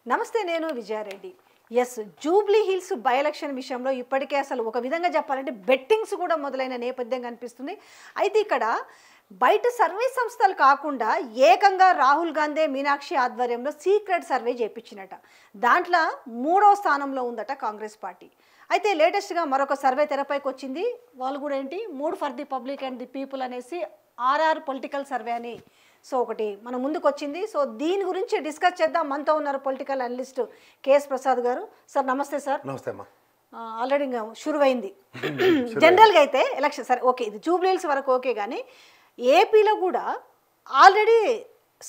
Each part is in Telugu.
నమస్తే, నేను Vijaya Reddy. Yes, Jubilee Hills by election విషయంలో ఇప్పటికే అసలు ఒక విధంగా చెప్పాలంటే బెట్టింగ్స్ కూడా మొదలైన నేపథ్యం కనిపిస్తుంది. అయితే ఇక్కడ బయట సర్వే సంస్థలు కాకుండా ఏకంగా రాహుల్ గాంధీ మీనాక్షి ఆధ్వర్యంలో సీక్రెట్ సర్వే చేయించినట. దాంట్లో 3వ స్థానంలో ఉందట కాంగ్రెస్ పార్టీ. అయితే లేటెస్ట్గా మరొక సర్వే తెరపైకి వచ్చింది. వాళ్ళు కూడా ఏంటి, mood for the public and the people అనేసి ఆర్ఆర్ పొలిటికల్ సర్వే అని ఒకటి మన ముందుకు వచ్చింది. దీని గురించి డిస్కస్ చేద్దాం. మనతో ఉన్నారు పొలిటికల్ అనలిస్ట్ కేఎస్ ప్రసాద్ గారు. సార్ నమస్తే. సార్ నమస్తే అమ్మా. ఆల్రెడీ షురువైంది జనరల్గా అయితే ఎలక్షన్. సరే ఓకే, ఇది జూబ్లీ హిల్స్ వరకు ఓకే, కానీ ఏపీలో కూడా ఆల్రెడీ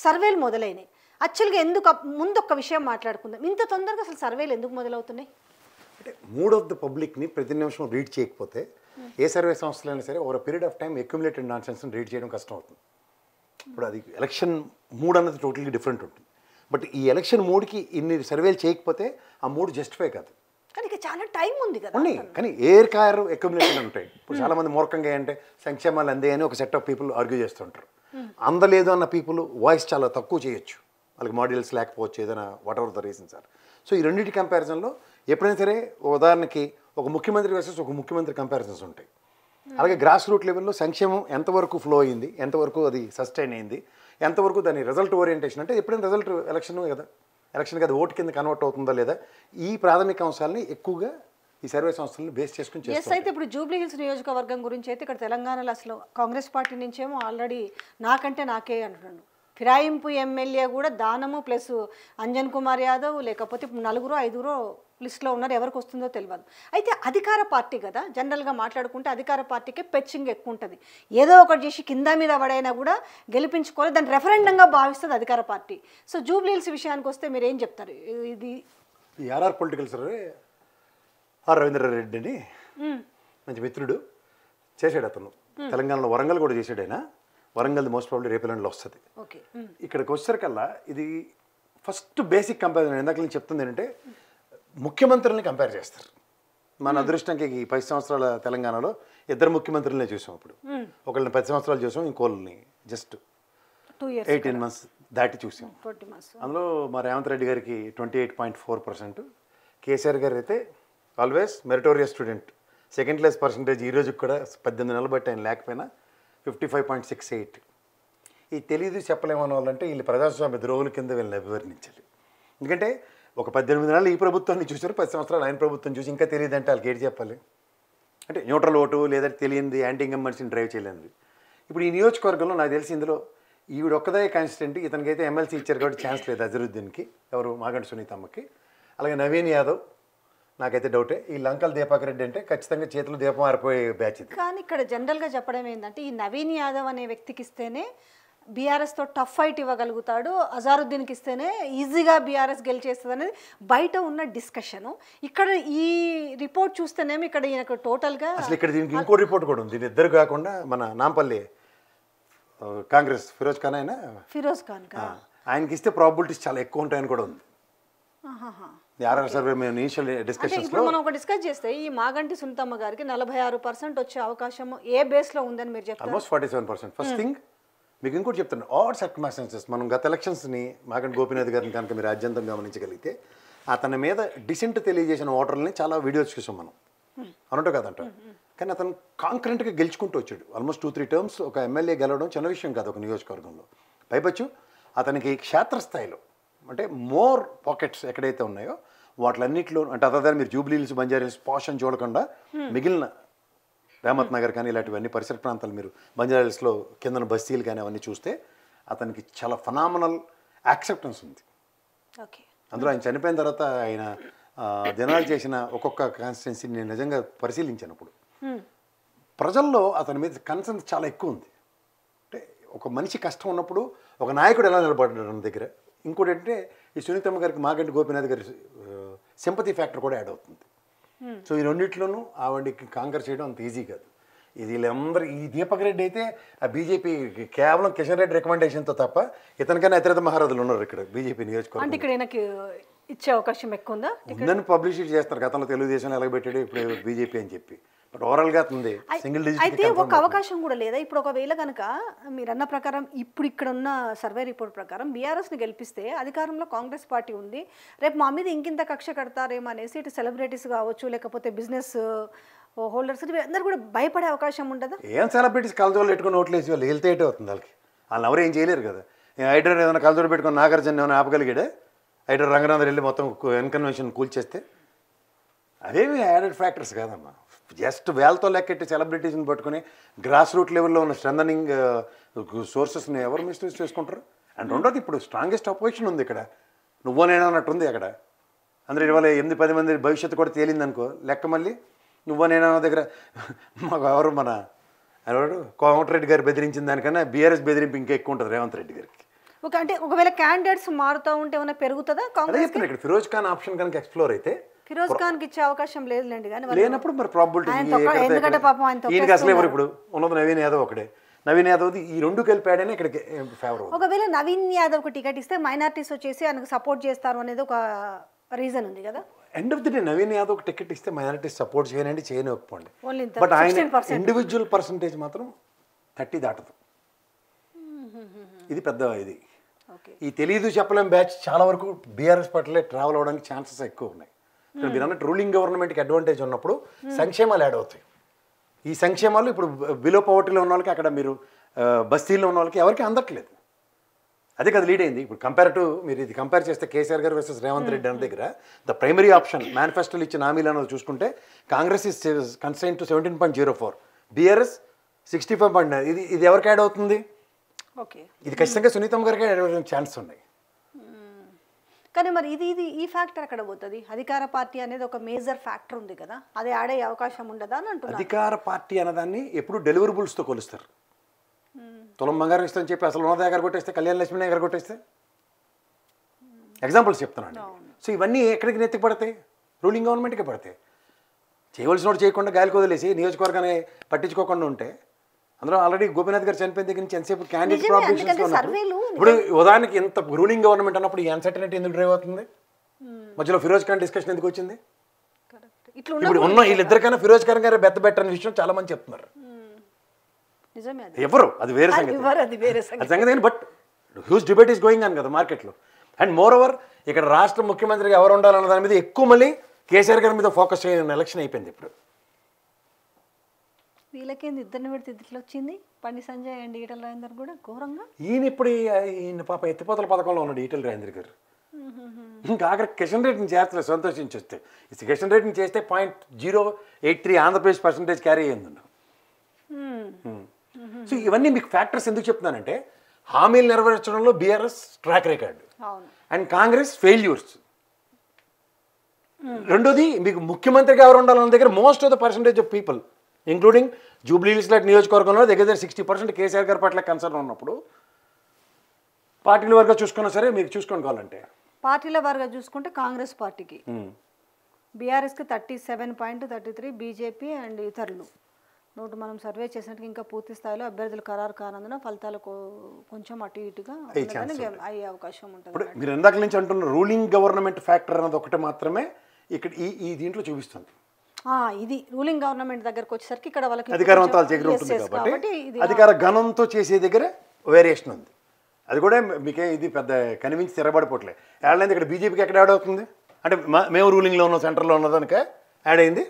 సర్వేలు మొదలైనాయి. యాక్చువల్గా ఎందుకు ముందు ఒక్క విషయం మాట్లాడుకుందాం, ఇంత తొందరగా అసలు సర్వేలు ఎందుకు మొదలవుతున్నాయి? అంటే మూడ్ ఆఫ్ ద పబ్లిక్ని ప్రతి నిమిషం రీడ్ చేయకపోతే ఏ సర్వే సంస్థలైనా సరే over period of time accumulated నాన్ సెన్స్ని రీడ్ చేయడం కష్టం అవుతుంది. ఇప్పుడు అది ఎలక్షన్ మూడ్ అన్నది టోటల్గా డిఫరెంట్ ఉంటుంది. బట్ ఈ ఎలక్షన్ మూడ్కి ఇన్ని సర్వేలు చేయకపోతే ఆ మూడ్ జస్టిఫై కాదు. కానీ ఇక చాలా టైం ఉంది కదా. ఉన్నాయి, కానీ ఎయిర్ కార్ అక్యుములేషన్ ఉంటాయి. ఇప్పుడు చాలామంది మూర్ఖంగా అంటే సంక్షేమాలు అందే అని ఒక సెట్ ఆఫ్ పీపుల్ ఆర్గ్యూ చేస్తుంటారు. అందలేదు అన్న పీపుల్ వాయిస్ చాలా తక్కువ చేయొచ్చు, వాళ్ళకి మాడ్యూల్స్ లేకపోవచ్చు, ఏదైనా whatever the reasons are. So ఈ రెండింటి కంపారిజన్లో ఎప్పుడైనా సరే ఉదాహరణకి ఒక ముఖ్యమంత్రి వర్సెస్ ఒక ముఖ్యమంత్రి కంపారిజన్స్ ఉంటాయి. అలాగే గ్రాస్ రూట్ లెవెల్లో సంక్షేమం ఎంతవరకు ఫ్లో అయింది, ఎంతవరకు అది సస్టైన్ అయింది, ఎంతవరకు దాని రిజల్ట్ ఓరియంటేషన్, అంటే ఎప్పుడైనా రిజల్ట్ ఎలక్షన్ కదా, ఎలక్షన్ కదా ఓటు కింద కన్వర్ట్ అవుతుందా లేదా, ఈ ప్రాథమిక అంశాలని ఎక్కువగా ఈ సర్వే సంస్థలను బేస్ చేసుకుని చేస్తారు. అయితే ఇప్పుడు జూబ్లీ హిల్స్ నియోజకవర్గం గురించి అయితే ఇక్కడ తెలంగాణలో అసలు కాంగ్రెస్ పార్టీ నుంచేమో ఆల్రెడీ నాకంటే నాకే అంటున్నాను. ఫిరాయింపు ఎమ్మెల్యే కూడా దానము ప్లస్ అంజన్ కుమార్ యాదవ్, లేకపోతే 4-5 లిస్టులో ఉన్నారు. ఎవరికి వస్తుందో తెలియదు. అయితే అధికార పార్టీ కదా, జనరల్గా మాట్లాడుకుంటే అధికార పార్టీకే పెచ్చింగ్ ఎక్కువ ఉంటుంది. ఏదో ఒకటి చేసి కింద మీద పడైనా కూడా గెలిపించుకోవాలి, దాన్ని రెఫరెండంగా భావిస్తుంది అధికార పార్టీ. సో జూబ్లీ హిల్స్ విషయానికి వస్తే మీరు ఏం చెప్తారు? ఇది RR political survey R Ravindra Reddy అని మంచి మిత్రుడు చేశాడు. అతను తెలంగాణలో వరంగల్ కూడా చేశాడు. ఆయన వరంగల్ మోస్ట్ ప్రాబ్లీ రేపెల్లుండిలో వస్తుంది. ఇక్కడికి వచ్చేసరికల్లా ఇది ఫస్ట్ బేసిక్ కంపారిజన్ ఇందాక నేను చెప్తుంది ఏంటంటే ముఖ్యమంత్రులని కంపేర్ చేస్తారు. మన అదృష్టంకి ఈ 10 సంవత్సరాల తెలంగాణలో 2 ముఖ్యమంత్రులనే చూసాం. ఇప్పుడు ఒకళ్ళని 10 సంవత్సరాలు చూసాం, ఇంకోళ్ళని జస్ట్ 18 months దాటి చూసాం. అందులో మా రేవంత్ రెడ్డి గారికి 28.4%, కేసీఆర్ గారు అయితే always meritorious student, second class percentage ఈ రోజుకి కూడా 18 నెలలు బట్టి ఆయన లేకపోయినా 55.68. ఈ తెలీదు చెప్పలేమన్న వాళ్ళంటే వీళ్ళు ప్రజాస్వామ్య ద్రోహుల కింద వీళ్ళని అభివర్ణించాలి. ఎందుకంటే ఒక 18 నెలలు ఈ ప్రభుత్వాన్ని చూసారు, 10 సంవత్సరాలు ఆయన ప్రభుత్వం చూసి ఇంకా తెలియదు అంటే వాళ్ళకి ఏంటి చెప్పాలి? అంటే న్యూట్రల్ ఓటు లేదంటే తెలియంది యాంటీ ఇన్కంబెన్సీని డ్రైవ్ చేయలేనిది. ఇప్పుడు ఈ నియోజకవర్గంలో నాకు తెలిసి ఇందులో ఈవిడ ఒక్కదే కాన్స్టిట్యూంట్, ఇతనికైతే ఎమ్మెల్సీ ఇచ్చారు కాబట్టి ఛాన్స్ లేదు. అజరుద్దీన్కి, ఎవరు మాగంటి సునీతమ్మకి, అలాగే నవీన్ యాదవ్ నాకైతే డౌటే. ఈ లంకల్ దీపక్ రెడ్డి అంటే ఖచ్చితంగా చేతులు దీపం ఆరిపోయే బ్యాచ్ ఇది. కానీ ఇక్కడ జనరల్గా చెప్పడం ఏంటంటే ఈ నవీన్ యాదవ్ అనే వ్యక్తికి ఇస్తేనే బీఆర్ఎస్తో టఫ్ ఫైట్ ఇవ్వగలుగుతాడు, అజారుద్దీన్కి ఇస్తేనే ఈజీగా బీఆర్ఎస్ గెలిచేస్తుంది అనేది బయట ఉన్న డిస్కషను. ఇక్కడ ఈ రిపోర్ట్ చూస్తేనేమో ఇక్కడ ఈయనకు టోటల్గా అసలు ఇక్కడ దీనికి ఇంకో రిపోర్ట్ కూడా ఉంది. ఇద్దరు కాకుండా మన నాంపల్లి కాంగ్రెస్ ఫిరోజ్ ఖాన్ ఆయనకి ఇస్తే ప్రాబిలిటీస్ చాలా ఎక్కువ ఉంటాయని కూడా ఉంది. ఆర్ఆర్ సర్వే మేము ఇనిషియల్ డిస్కషన్స్ లో మనం ఒక డిస్కస్ చేస్తే ఈ మాగంటి సునీతమ్మ గారికి 46% వచ్చే అవకాశం ఏ బేస్ లో ఉందని మీరు చెప్తారు? ఆల్మోస్ట్ 47%. ఫస్ట్ థింగ్ మీకు ఇంకోటి చెప్తాను, ఆడ్ సర్కమ్స్టాన్సెస్. మనం గత ఎలక్షన్స్ని మాగంటి గోపీనాథ్ గారిని కనుక మీరు ఆద్యంతం గమనించగలిగితే అతని మీద డిసెంట్ తెలియజేసిన ఓటర్లని చాలా వీడియోస్ చూసాం మనం, అన్నట్టు కాదంట. కానీ అతను కాంక్రెంట్గా గెలుచుకుంటూ వచ్చాడు. ఆల్మోస్ట్ 2-3 టర్మ్స్ ఒక ఎమ్మెల్యే గెలవడం చిన్న విషయం కాదు ఒక నియోజకవర్గంలో. పైపచ్చు అతనికి క్షేత్రస్థాయిలో అంటే మోర్ పాకెట్స్ ఎక్కడైతే ఉన్నాయో వాటిలన్నింటిలో, అంటే అదర్ మీరు జూబ్లీ హిల్స్, బంజారా హిల్స్ పాష్ అని చూడకుండా మిగిలిన రేమత్ నగర్ కానీ ఇలాంటివన్నీ పరిసర ప్రాంతాలు మీరు బంజారా హిల్స్లో కిందన బస్తీలు కానీ అవన్నీ చూస్తే అతనికి చాలా ఫనామినల్ యాక్సెప్టెన్స్ ఉంది. అందులో ఆయన చనిపోయిన తర్వాత ఆయన దినాలు చేసిన ఒక్కొక్క కాన్స్టిట్యున్సీని నేను నిజంగా పరిశీలించినప్పుడు ప్రజల్లో అతని మీద కన్సర్న్ చాలా ఎక్కువ ఉంది. అంటే ఒక మనిషి కష్టం ఉన్నప్పుడు ఒక నాయకుడు ఎలా నిలబడ్డాడు అన్న దగ్గర. ఇంకోటి అంటే ఈ సునీతమ్మ గారికి మాగంటి గోపీనాథ్ గారి సింపతి ఫ్యాక్టర్ కూడా యాడ్ అవుతుంది. సో ఈ రెండింటిలోనూ ఆవిడకి కాంకర్ చేయడం అంత ఈజీ కాదు. ఇది వీళ్ళందరూ ఈ దీపక్ రెడ్డి అయితే ఆ బీజేపీ కేవలం కిషన్ రెడ్డి రికమెండేషన్తో తప్ప ఇతనికైనా ఇతర మహారాజులు ఉన్నారు ఇక్కడ బీజేపీ నియోజకవర్గం. ఇక్కడ ఇచ్చే అవకాశం ఎక్కువ ఉందా? ఉందని పబ్లిసిటీ చేస్తారు. గతంలో తెలుగుదేశంలో ఎలాగబెట్టాడు, ఇప్పుడు బీజేపీ అని చెప్పి బట్ ఓవరాల్గా ఉంది సింగిల్ అయితే డిజిట్. ఒక అవకాశం కూడా లేదా ఇప్పుడు ఒకవేళ కనుక మీరు అన్న ప్రకారం ఇప్పుడు ఇక్కడ ఉన్న సర్వే రిపోర్ట్ ప్రకారం బీఆర్ఎస్ని గెలిపిస్తే అధికారంలో కాంగ్రెస్ పార్టీ ఉంది, రేపు మా మీద ఇంకింత కక్ష కడతారేమో అనేసి ఇటు సెలబ్రిటీస్ కావచ్చు లేకపోతే బిజినెస్ హోల్డర్స్ అందరు కూడా భయపడే అవకాశం ఉంటుందా? ఏం సెలబ్రిటీస్ కలజోళ్ళు పెట్టుకుని ఓట్లు వేసి వాళ్ళు వెళ్తే ఏటే అవుతుంది వాళ్ళకి, వాళ్ళని ఎవరు ఏం చేయలేరు కదా. ఐడర్ ఏదైనా కలజోడు పెట్టుకుని నాగార్జున ఏమైనా ఆపగలిగాడే, ఐడర్ రంగనాథ్ వెళ్ళి మొత్తం ఇన్కన్వెన్షన్ కూల్చేస్తే అదేమి యాడెడ్ ఫ్యాక్టర్స్ కాదమ్మా. జస్ట్ వేలతో లెక్కెట్టి సెలబ్రిటీస్ని పట్టుకుని గ్రాస్ రూట్ లెవెల్లో ఉన్న స్ట్రెంథనింగ్ సోర్సెస్ని ఎవరు మిస్యూజ్ చేసుకుంటారు? అండ్ రెండోది ఇప్పుడు స్ట్రాంగెస్ట్ అపోజిషన్ ఉంది ఇక్కడ, నువ్వో నేను అన్నట్టు ఉంది అక్కడ. అందరూ ఇవాళ 8-10 మంది భవిష్యత్తు కూడా తేలిందనుకో లెక్క, మళ్ళీ నువ్వో నేను అన్న దగ్గర మాకు ఎవరు మన ఎవరు కోమటిరెడ్డి గారు బెదిరించిన దానికన్నా బీఆర్ఎస్ బెదిరింపు ఇంకా ఎక్కువ ఉంటుంది రేవంత్ రెడ్డి గారికి. ఓకే, అంటే ఒకవేళ క్యాండిడేట్స్ మారుతూ ఉంటే ఏమైనా పెరుగుతుందా అదే కాంగ్రెస్? చెప్తున్నా, ఇక్కడ ఫిరోజ్ ఖాన్ ఆప్షన్ కనుక ఎక్స్ప్లోర్ అయితే ఫిరోజ్ ఖాన్కి ఇచ్చే అవకాశం లేదులేండి, కానీ లేనప్పుడు మరి ప్రాబిలిటీ ఎందుకంటే పాపం ఆయన ఈయనకి అసలు ఎవరు ఇప్పుడు ఉన్నది నవీన్ యాదవ్ ఒకడే. నవీన్ యాదవ్ది ఈ రెండు కలిపాడని ఇక్కడికి ఫేవర్ అవుతుంది. ఒకవేళ నవీన్ యాదవ్కి టికెట్ ఇస్తే మైనారిటీస్ వచ్చేసి ఆయనకు సపోర్ట్ చేస్తారు అనేది ఒక రీజన్ ఉంది కదా. End of the day Naveen Yadav ticket ఇస్తే మైనారిటీస్ సపోర్ట్ చేయనండి, చేయనివ్వకపోండి. ఓన్లీ బట్ ఆయన ఇండివిజువల్ పర్సంటేజ్ మాత్రం 30 దాటదు. ఇది పెద్ద ఇది. ఈ తెలియదు చెప్పలేం బ్యాచ్ చాలా వరకు బీఆర్ఎస్ పట్లే ట్రావెల్ అవ్వడానికి ఛాన్సెస్ ఎక్కువ ఉన్నాయి. మీరు అన్నట్టు రూలింగ్ గవర్నమెంట్కి అడ్వాంటేజ్ ఉన్నప్పుడు సంక్షేమాలు యాడ్ అవుతాయి. ఈ సంక్షేమాలు ఇప్పుడు బిలో పవర్టీలో ఉన్న వాళ్ళకి, అక్కడ మీరు బస్తీల్లో ఉన్న వాళ్ళకి ఎవరికి అందట్లేదు. అదే కదా లీడ్ అయింది. ఇప్పుడు మీరు ఇది కంపేర్ చేస్తే కేసీఆర్ గారు వర్సెస్ రేవంత్ రెడ్డి అన్న దగ్గర ద ప్రైమరీ ఆప్షన్ మేనిఫెస్టోలు ఇచ్చిన హామీలు అన్నది చూసుకుంటే Congress is consign to 17.04, BRS 65.9. ఇది ఎవరికి యాడ్ అవుతుంది? ఓకే, ఇది ఖచ్చితంగా సునీతమ్మ గారికి యాడ్ అయ్యే ఛాన్స్ ఉన్నాయి. కానీ మరి ఈ ఫ్యాక్టర్ అక్కడ పోతుంది. అధికార పార్టీ అనేది ఒక మేజర్ ఫ్యాక్టర్ ఉంది కదా, అది ఆడే అవకాశం ఉండదా అని అంటున్నారు. అధికార పార్టీ అన్నదాన్ని ఎప్పుడు డెలివరబుల్స్తో కొలుస్తారు. తులం బంగారం ఇస్తామని చెప్పి అసలు ఉన్నత దగ్గర కొట్టేస్తే, కళ్యాణ లక్ష్మి దగ్గర కొట్టేస్తే, ఎగ్జాంపుల్స్ చెప్తున్నాను. సో ఇవన్నీ ఎక్కడికి నెత్తికి పడతాయి? రూలింగ్ గవర్నమెంట్కి పడతాయి. చేయవలసిన చేయకుండా గాలికి వదిలేసి నియోజకవర్గాన్ని పట్టించుకోకుండా ఉంటే, అందులో ఆల్రెడీ గోపీనాథ్ గారు చనిపోయిన దగ్గర నుంచి ఎంతసేపు క్యాండిడేట్ ప్రాబ్లమ్స్ ఇప్పుడు ఉదాహరణకి ఇంత రూలింగ్ గవర్నమెంట్ అన్నప్పుడు ఈ అన్సర్టనిటీ ఎందుకు డ్రైవ్ అవుతుంది? మధ్యలో ఫిరోజ్ ఖాన్ డిస్కషన్ ఎందుకు వచ్చింది? ఇప్పుడు ఉన్న వీళ్ళిద్దరికైనా ఫిరోజ్ ఖాన్ గారు బెత్త అనే విషయం చాలా మంది చెప్తున్నారు. ఎవరు అది వేరే సంగతి. But huge debate is going on కదా మార్కెట్లో. అండ్ మోర్ ఓవర్ ఇక్కడ రాష్ట్ర ముఖ్యమంత్రిగా ఎవరు ఉండాలన్న దాని మీద ఎక్కువ మళ్ళీ కేసీఆర్ గారి మీద ఫోకస్ చేయని ఎలక్షన్ అయిపోయింది ఇప్పుడు. వీళ్ళకేంది ఇద్దరిని పెడితే ఇట్లా వచ్చింది? బండి సంజయ్ అండ్ ఈటల రాజేందర్ కూడా ఘోరంగా. ఈయన పాప ఎత్తిపోతల పథకంలో ఉన్నాడు ఈటల రాజేందర్ గారు. ఇంకా ఆఖరి కిషన్ రెడ్డిని చేస్తారు సంతోషించి వస్తే. కిషన్ రెడ్డిని చేస్తే 0.083 ఆంధ్రప్రదేశ్ పర్సంటేజ్ క్యారీ అయ్యింది. సో ఇవన్నీ మీకు ఫ్యాక్టర్స్ ఎందుకు చెప్తున్నానంటే, హామీలు నెరవేర్చడంలో BRS track record and Congress failures. రెండోది మీకు ముఖ్యమంత్రిగా ఎవరు ఉండాలన్న దగ్గర most of the percentage of people including Jubilee Hills లాంటి నియోజకవర్గంలో దగ్గర 60% కేసీఆర్ గారి పట్ల కన్సర్న్ ఉన్నప్పుడు, పార్టీల వరకు చూసుకున్నా సరే మీకు చూసుకొని కావాలంటే పార్టీల వరకు చూసుకుంటే కాంగ్రెస్ పార్టీకి బీఆర్ఎస్కి 37.33, బీజేపీ అండ్ ఇతరులు మనం సర్వే చేసినట్టు ఇంకా పూర్తి స్థాయిలో అభ్యర్థులు ఖరారు కానందున ఫలితాలు కొంచెం అటు ఇటుగా అయ్యే అవకాశం ఉంటుంది. ఇప్పుడు మీరు ఇందాక నుంచి అంటున్న రూలింగ్ గవర్నమెంట్ ఫ్యాక్టర్ అన్నది ఒకటి మాత్రమే ఇక్కడ ఈ దీంట్లో చూపిస్తుంది. ఇది రూలింగ్ గవర్నమెంట్ దగ్గరకు వచ్చేసరికి ఇక్కడ వాళ్ళకి అధికారవంతాల దగ్గర ఉంటుంది కాబట్టి అధికార గణంతో చేసే దగ్గర వేరియేషన్ ఉంది. అది కూడా మీకే ఇది పెద్ద కనిపించి తిరగబడిపోవట్లే. యాడ్ అయింది ఇక్కడ బీజేపీకి ఎక్కడ యాడ్ అవుతుంది అంటే మేము రూలింగ్లో ఉన్నాం సెంటర్లో ఉన్నదానిక యాడ్ అయింది.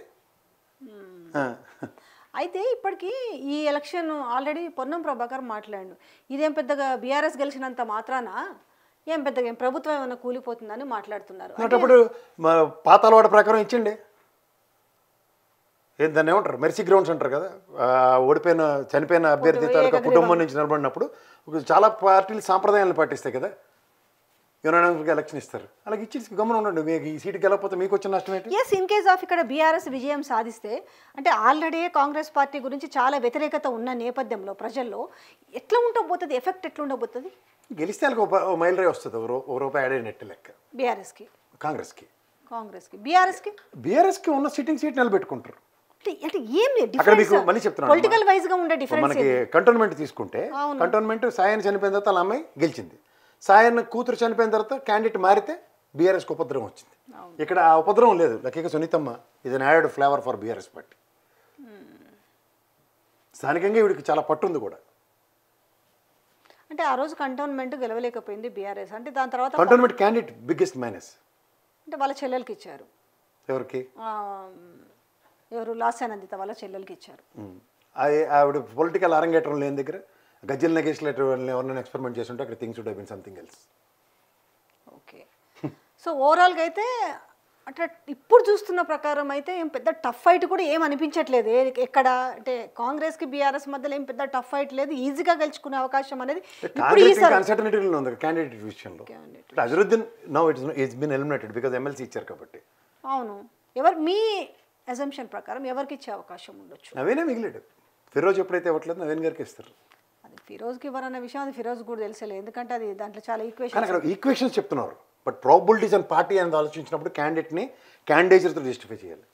అయితే ఇప్పటికీ ఈ ఎలక్షన్ ఆల్రెడీ పొన్నం ప్రభాకర్ మాట్లాడు, ఇదేం పెద్దగా బీఆర్ఎస్ గెలిచినంత మాత్రాన ఏం పెద్దగా ప్రభుత్వం ఏమైనా కూలిపోతుందని మాట్లాడుతున్నారు. అప్పుడు పాతాలవాడ ప్రకారం ఇచ్చండి, దాన్ని ఏమంటారు మెర్సీ గ్రౌండ్స్ అంటారు కదా, చనిపోయిన అభ్యర్థి తాలూకా కుటుంబం నుంచి నిలబడినప్పుడు చాలా పార్టీలు సాంప్రదాయాలను పాటిస్తాయి కదా, యునానిమస్గా ఎలక్షన్ ఇస్తారు. అలాగే ఇచ్చి గమనం ఉండండి, మీకు ఈ సీటుకి వెళ్ళకపోతే మీకు వచ్చిన నష్టం ఏంటి? ఎస్, ఇన్ కేస్ ఆఫ్ ఇక్కడ బీఆర్ఎస్ విజయం సాధిస్తే అంటే ఆల్రెడీ కాంగ్రెస్ పార్టీ గురించి చాలా వ్యతిరేకత ఉన్న నేపథ్యంలో ప్రజల్లో ఎట్లా ఉండబోతుంది, ఎఫెక్ట్ ఎట్లా ఉండబోతుంది? గెలిస్తే వాళ్ళకి ఒక మైల్ రే వస్తుంది, ఒక రూపాయి యాడ్ అయినట్టు లెక్క. బీఆర్ఎస్కి కాంగ్రెస్కి బీఆర్ఎస్కి ఉన్న సిట్టింగ్ సీట్ నిలబెట్టుకుంటారు. అంటే ఏం అక్కడ మీకు మళ్ళీ చెప్తున్నాను, పొలిటికల్ వైజ్ గా ఉండే డిఫరెన్స్. మనకి కంటోన్మెంట్ తీసుకుంటే కంటోన్మెంట్ సాయన్ చనిపోయిన తర్వాత వాళ్ళ అమ్మాయి గెలిచింది, సాయన్ కూతురు చనిపోయిన తర్వాత క్యాండిడేట్ మారితే బీఆర్ఎస్కి ఉపద్రవం వచ్చింది. ఇక్కడ ఆ ఉపద్రవం లేదు. లక్కీగా సునీతమ్మ ఇది added flavour for BRS party. స్థానికంగా వీడికి చాలా పట్టు ఉంది కూడా. అంటే ఆ రోజు కంటోన్మెంట్ గెలవలేకపోయింది బీఆర్ఎస్. అంటే దాని తర్వాత కంటోన్మెంట్ క్యాండిడేట్ బిగ్గెస్ట్ మైనస్. అంటే వాళ్ళ చెల్లెలకి ఇచ్చారు. ఎవరికి? ఎవరు లాస్యానందిత వాళ్ళ చెల్లెలకి ఇచ్చారు. ఆవిడ పొలిటికల్ అరంగేట్రం లేని దగ్గర గజ్జల నెగేషలేటర్ ఎవరైనా ఎక్స్పెరిమెంట్ చేస్తుంటే అక్కడ things would have been something else. Okay. So ఓవరాల్గా అయితే అట్లా ఇప్పుడు చూస్తున్న ప్రకారం అయితే ఏం పెద్ద టఫ్ ఫైట్ కూడా ఏం అనిపించట్లేదు. ఎక్కడ అంటే కాంగ్రెస్కి బీఆర్ఎస్ మధ్యలో ఏం పెద్ద టఫ్ ఫైట్ లేదు. ఈజీగా గెలుచుకునే అవకాశం అనేది ఇప్పుడు ఈసారి అన్సర్టనిటీ ఉంది క్యాండిడేట్ విషయంలో. Azharuddin now it's been eliminated because MLC ఇచ్చారు కాబట్టి. అవును. ఎవరు మీ అజంప్షన్ ప్రకారం ఎవరికి ఇచ్చే అవకాశం ఉండొచ్చు? నవీనే మిగిలేడు. ఫిరోజ్ ఎప్పుడైతే ఇవ్వట్లేదు నవీన్ గారికి ఇస్తారు. అది ఫిరోజ్కి ఎవరన్న విషయం అది ఫిరోజ్ కూడా తెలుసలేదు, ఎందుకంటే అది దాంట్లో చాలా కానీ అక్కడ ఈక్వేషన్స్ చెప్తున్నారు. బట్ ప్రాబిలిటీస్ అండ్ పార్టీ అనేది ఆలోచించినప్పుడు క్యాండిడేట్ని క్యాండిడేచర్తో జస్టిఫై చేయాలి.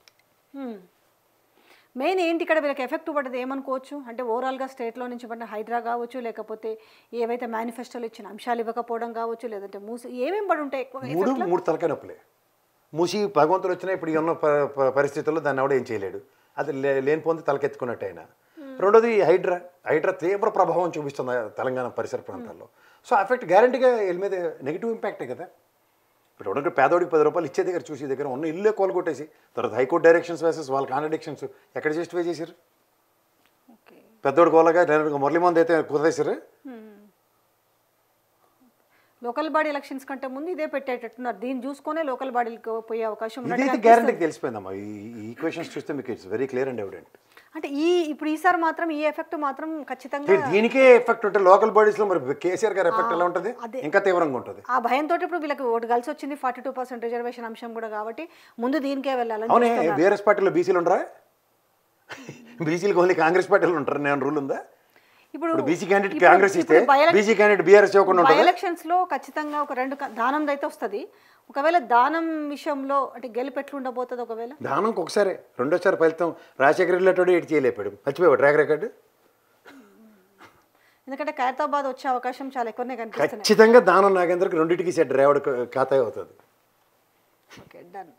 మెయిన్ ఏంటి ఇక్కడ వీళ్ళకి ఎఫెక్ట్ పడ్డది ఏమనుకోవచ్చు అంటే ఓవరాల్గా స్టేట్లో నుంచి పడిన హైడ్రా కావచ్చు, లేకపోతే ఏవైతే మేనిఫెస్టోలో ఇచ్చిన అంశాలు ఇవ్వకపోవడం కావచ్చు, లేదంటే మూసి ఏమేమి పడి ఉంటాయి ఎక్కువ? మూడు తలకాయ నొప్పులే. మూసి భగవంతుడు వచ్చినా ఇప్పుడు ఉన్న పరిస్థితుల్లో దాన్ని ఎవడో ఏం చేయలేడు. అది లేనిపోతే తలకెత్తుకున్నట్టు అయినా. రెండోది హైడ్రా తీవ్ర ప్రభావం చూపిస్తుంది తెలంగాణ పరిసర ప్రాంతాల్లో. సో ఎఫెక్ట్ గ్యారంటీగా వీళ్ళ మీద నెగిటివ్ ఇంపాక్టే కదా. ఇప్పుడు ఎవరికి పేదోడికి 10 రూపాయలు ఇచ్చే దగ్గర చూసే దగ్గర ఉన్న ఇల్లే కోలుకొట్టేసి తర్వాత హైకోర్టు డైరెక్షన్స్ వేసేసి వాళ్ళ కాంట్రడిక్షన్స్ ఎక్కడ జస్టిఫై చేశారు? పెద్దోడు కోలగా డైరెక్ట్గా మురళీమంది అయితే కుదిరేశారు. లోకల్ బాడీ ఎలక్షన్స్ కంటే ముందు ఇదే పెట్టేటట్టున్నారు. దీన్ని చూసుకునే లోకల్ బాడీకి పోయే అవకాశం ఇదైతే గ్యారంటీకి తెలిసిపోయిందమ్మా. ఈ ఈక్వేషన్స్ చూస్తే మీకు it's very clear and evident. అంటే ఇప్పుడు ఈసారి మాత్రం ఈ ఎఫెక్ట్ మాత్రం ఖచ్చితంగా దీనికే ఎఫెక్ట్ ఉంటే లోకల్ బాడీస్లో మరి కేసీఆర్ గారి ఎఫెక్ట్ ఎలా ఉంటుంది? ఇంకా తీవ్రంగా ఉంటుంది. ఆ భయంతో ఇప్పుడు వీళ్ళకి ఓటు కలిసి వచ్చింది 42% రిజర్వేషన్ అంశం కూడా కాబట్టి ముందు దీనికే వెళ్ళాలని. అవునే బీఆర్ఎస్ పార్టీలో బీసీలు ఉండరా? బీసీలకు ఓన్లీ కాంగ్రెస్ పార్టీలో ఉంటారు. నేను రూల్ ఉందా? ఇప్పుడు బీసీ క్యాండిడేట్ కాంగ్రెస్ ఇస్తే బీసీ క్యాండిడేట్ బీఆర్ఎస్ ఇవ్వకుండా ఉంటుంది. ఎలక్షన్స్ లో ఖచ్చితంగా ఒక 2 దానం అయితే వస్తుంది. ఒకవేళ దానం విషయంలో అంటే గెలుపు ఎట్లుండబోతుంది? ఒకవేళ దానంకి ఒకసారి రెండోసారి ఫలితం రాజశేఖర్ రిలేటెడ్ ఎటు చేయలేపాడు, మర్చిపోయాడు ట్రాక్ రికార్డు. ఎందుకంటే ఖైరతాబాద్ వచ్చే అవకాశం చాలా ఎక్కువనే కనిపిస్తుంది. ఖచ్చితంగా దానం నాగేంద్రకి రెండింటికి సెట్ రేవడి ఖాతా అవుతుంది. Okay, done.